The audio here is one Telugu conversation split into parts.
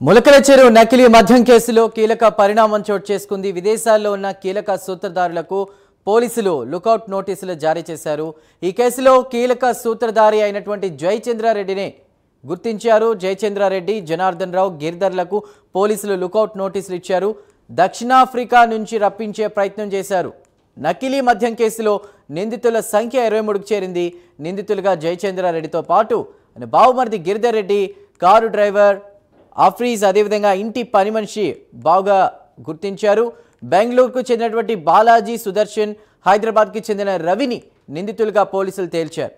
ములకల చెరువు నకిలీ మద్యం కేసులో కీలక పరిణామం చోటు చేసుకుంది. విదేశాల్లో ఉన్న కీలక సూత్రధారులకు పోలీసులు లుకౌట్ నోటీసులు జారీ చేశారు. ఈ కేసులో కీలక సూత్రధారి అయినటువంటి జయచంద్రారెడ్డిని గుర్తించారు. జయచంద్రారెడ్డి, జనార్దన్ రావు, గిరిధర్లకు పోలీసులు లుకౌట్ నోటీసులు ఇచ్చారు. దక్షిణాఫ్రికా నుంచి రప్పించే ప్రయత్నం చేశారు. నకిలీ మద్యం కేసులో నిందితుల సంఖ్య 23కు చేరింది. నిందితులుగా జయచంద్రారెడ్డితో పాటు బావుమర్ది గిరిధర్ రెడ్డి, కారు డ్రైవర్ ఆఫ్రీజ్, అదేవిధంగా ఇంటి పని మనిషి బాగా గుర్తించారు. బెంగళూరుకు చెందినటువంటి బాలాజీ, సుదర్శన్, హైదరాబాద్కి చెందిన రవిని నిందితులుగా పోలీసులు తేల్చారు.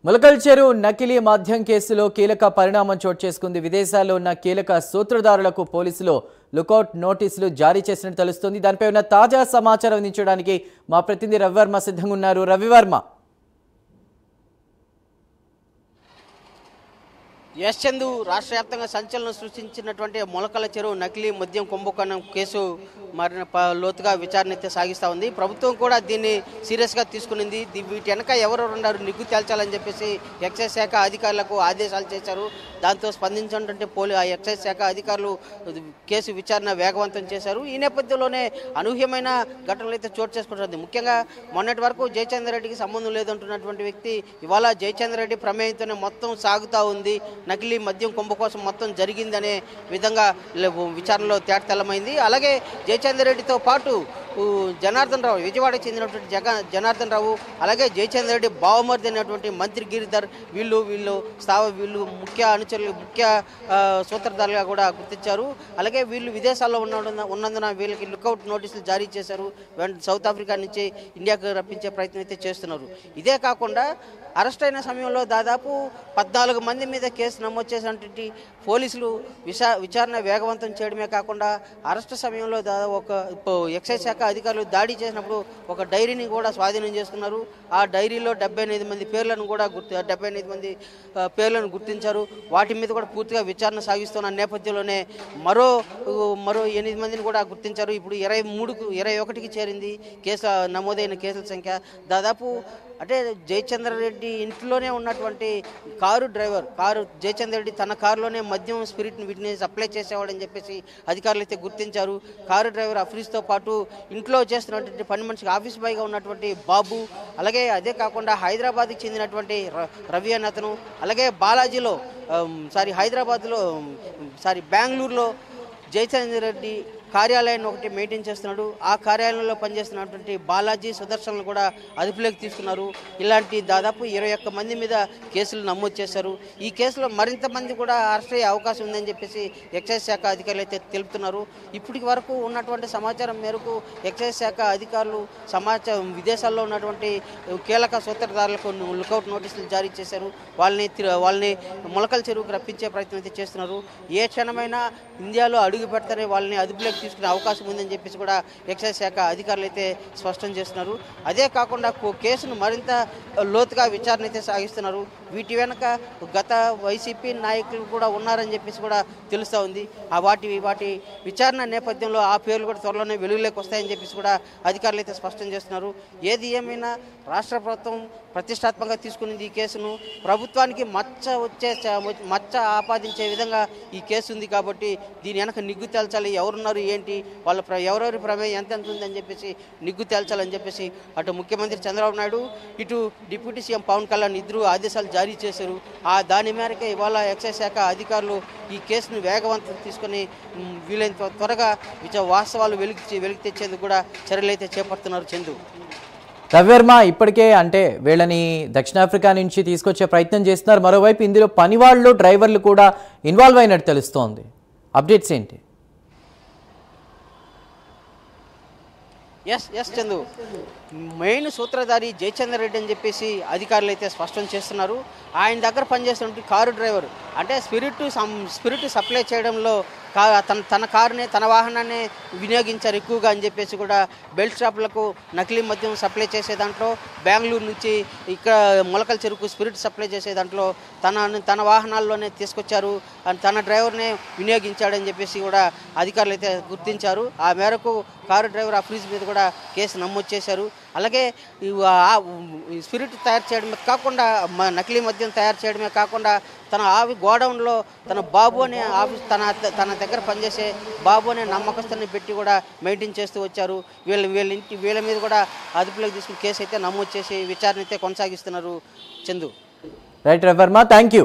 ములకల్ చెరువు నకిలీ మద్యం కేసులో కీలక పరిణామం చోటు చేసుకుంది. విదేశాల్లో ఉన్న కీలక సూత్రధారులకు పోలీసులు లుకౌట్ నోటీసులు జారీ చేసినట్టు తెలుస్తోంది. దానిపై ఉన్న తాజా సమాచారం అందించడానికి మా ప్రతినిధి రవివర్మ సిద్ధంగా ఉన్నారు. రవివర్మ. ఎస్ చందు, రాష్ట్ర వ్యాప్తంగా సంచలనం సృష్టించినటువంటి ములకల చెరువు నకిలీ మద్యం కుంభకోణం కేసు మరి లోతుగా విచారణ అయితే సాగిస్తూ ఉంది. ప్రభుత్వం కూడా దీన్ని సీరియస్గా తీసుకునింది. వీటి వెనక ఎవరెవరు ఉన్నారు నిగ్గు తేల్చాలని చెప్పేసి ఎక్సైజ్ శాఖ అధికారులకు ఆదేశాలు చేశారు. దాంతో స్పందించినటువంటి ఎక్సైజ్ శాఖ అధికారులు కేసు విచారణ వేగవంతం చేశారు. ఈ నేపథ్యంలోనే అనూహ్యమైన ఘటనలు అయితే చోటు చేసుకుంటుంది. ముఖ్యంగా మొన్నటి వరకు జయచంద్రారెడ్డికి సంబంధం లేదంటున్నటువంటి వ్యక్తి ఇవాళ జయచంద్రారెడ్డి ప్రమేయంతోనే మొత్తం సాగుతూ ఉంది. నకిలీ మద్యం కుంభకోణం మొత్తం జరిగిందనే విధంగా విచారణలో తేటతెల్లమైంది. అలాగే జయచంద్రారెడ్డితో పాటు జనార్దన్ రావు, విజయవాడకు చెందినటువంటి జనార్దన్ రావు, అలాగే జయచంద్రారెడ్డి బావమర్ది అయినటువంటి మంత్రి గిరిధర్, వీళ్ళు ముఖ్య అనుచరులు, ముఖ్య సూత్రధారులుగా కూడా గుర్తించారు. అలాగే వీళ్ళు విదేశాల్లో ఉన్నందున వీళ్ళకి లుకౌట్ నోటీసులు జారీ చేశారు. సౌత్ ఆఫ్రికా నుంచి ఇండియాకు రప్పించే ప్రయత్నం అయితే చేస్తున్నారు. ఇదే కాకుండా అరెస్ట్ అయిన సమయంలో దాదాపు 14 మంది మీద కేసు నమోదు చేసినటువంటి పోలీసులు విచారణ వేగవంతం చేయడమే కాకుండా అరెస్ట్ సమయంలో దాదాపు ఎక్సైజ్ శాఖ అధికారులు దాడి చేసినప్పుడు ఒక డైరీని కూడా స్వాధీనం చేసుకున్నారు. ఆ డైరీలో 78 మంది పేర్లను కూడా 78 మంది పేర్లను గుర్తించారు. వాటి మీద కూడా పూర్తిగా విచారణ సాగిస్తున్న నేపథ్యంలోనే మరో 8 మందిని కూడా గుర్తించారు. ఇప్పుడు 21కి చేరింది కేసు నమోదైన కేసుల సంఖ్య. దాదాపు అంటే జయచంద్రారెడ్డి ఇంట్లోనే ఉన్నటువంటి కారు డ్రైవర్, జయచంద్రారెడ్డి తన కారులోనే మద్యం, స్పిరిట్ని వీటిని సప్లై చేసేవాడని చెప్పేసి అధికారులు అయితే గుర్తించారు. కారు డ్రైవర్ అఫ్రీజ్తో పాటు ఇంట్లో చేస్తున్నటువంటి పని మనిషికి ఆఫీస్ బాయ్గా ఉన్నటువంటి బాబు, అలాగే అదే కాకుండా హైదరాబాద్కి చెందినటువంటి రవి అనే అతను, అలాగే బాలాజీలో బెంగళూరులో జయచంద్రారెడ్డి కార్యాలయాన్ని ఒకటి మెయింటైన్ చేస్తున్నాడు. ఆ కార్యాలయంలో పనిచేస్తున్నటువంటి బాలాజీ, సుదర్శన్లు కూడా అదుపులోకి తీసుకున్నారు. ఇలాంటి దాదాపు 21 మంది మీద కేసులు నమోదు చేశారు. ఈ కేసులో మరింత మంది కూడా అరెస్ట్ అయ్యే అవకాశం ఉందని చెప్పేసి ఎక్సైజ్ శాఖ అధికారులు అయితే తెలుపుతున్నారు. ఇప్పటి వరకు ఉన్నటువంటి సమాచారం మేరకు ఎక్సైజ్ శాఖ అధికారులు విదేశాల్లో ఉన్నటువంటి కీలక సూత్రధారులకు లుకౌట్ నోటీసులు జారీ చేశారు. వాళ్ళని ములకల చెరువుకు రప్పించే ప్రయత్నం అయితే చేస్తున్నారు. ఏ క్షణమైనా ఇండియాలో అడుగు పెడతానే వాళ్ళని అదుపులోకి తీసుకునే అవకాశం ఉందని చెప్పేసి కూడా ఎక్సైజ్ శాఖ అధికారులు అయితే స్పష్టం చేస్తున్నారు. అదే కాకుండా కేసును మరింత లోతుగా విచారణ అయితే సాగిస్తున్నారు. వీటి వెనక గత వైసీపీ నాయకులు కూడా ఉన్నారని చెప్పేసి కూడా తెలుస్తూ ఉంది. వాటి విచారణ నేపథ్యంలో ఆ పేర్లు కూడా త్వరలోనే వెలుగులోకి వస్తాయని చెప్పేసి కూడా అధికారులు అయితే స్పష్టం చేస్తున్నారు. ఏది ఏమైనా రాష్ట్ర ప్రభుత్వం ప్రతిష్టాత్మకంగా తీసుకునింది ఈ కేసును. ప్రభుత్వానికి మచ్చ ఆపాదించే విధంగా ఈ కేసు ఉంది కాబట్టి దీని వెనక నిగ్గు తేల్చాలి. ఎవరున్నారు ఏంటి, ఎవరెవరి ప్రమేయం ఎంత ఉందని చెప్పేసి నిగ్గు తేల్చాలని చెప్పేసి అటు ముఖ్యమంత్రి చంద్రబాబు నాయుడు, ఇటు డిప్యూటీ సీఎం పవన్ కళ్యాణ్ ఇద్దరు ఆదేశాలు జారీ చేశారు. దాని మేరకే ఇవాళ ఎక్సైజ్ శాఖ అధికారులు ఈ కేసును వేగవంతం తీసుకుని వీలైనంత త్వరగా వాస్తవాలు వెలికి తెచ్చేందుకు కూడా చర్యలు అయితే చేపడుతున్నారు. చందు, రవివర్మ, ఇప్పటికే అంటే వీళ్ళని దక్షిణాఫ్రికా నుంచి తీసుకొచ్చే ప్రయత్నం చేస్తున్నారు. మరోవైపు ఇందులో పనివాళ్ళు, డ్రైవర్లు కూడా ఇన్వాల్వ్ అయినట్టు తెలుస్తోంది. అప్డేట్స్ ఏంటి? ఎస్ చందు, మెయిన్ సూత్రధారి జయచంద్రారెడ్డి అని చెప్పేసి అధికారులు అయితే స్పష్టం చేస్తున్నారు. ఆయన దగ్గర పనిచేస్తున్నటువంటి కారు డ్రైవర్ అంటే స్పిరిట్ సప్లై చేయడంలో తన కారుని తన వాహనాన్ని వినియోగించారు ఎక్కువగా అని చెప్పేసి కూడా బెల్ట్ షాపులకు నకిలీ మద్యం సప్లై చేసే దాంట్లో బెంగళూరు నుంచి ఇక్కడ మొలకల చెరుకు స్పిరిట్ సప్లై చేసే దాంట్లో తన వాహనాల్లోనే తీసుకొచ్చారు అని తన డ్రైవర్నే వినియోగించాడని చెప్పేసి కూడా అధికారులు అయితే గుర్తించారు. ఆ మేరకు కారు డ్రైవర్ అఫ్రీజ్ మీద కూడా కేసు నమోదు చేశారు. అలాగే ఈ స్పిరిట్ తయారు చేయడమే కాకుండా నకిలీ మద్యం తయారు చేయడమే కాకుండా తన గోడౌన్లో తన బాబు అనే ఆఫీస్ తన దగ్గర పనిచేసే బాబు అనే నమ్మకస్తుని పెట్టి కూడా మెయింటైన్ చేస్తూ వచ్చారు. వీళ్ళ మీద కూడా అదుపులోకి తీసుకుని కేసు అయితే నమోదు చేసి విచారణ అయితే కొనసాగిస్తున్నారు. Chandu. Right Varma, thank you.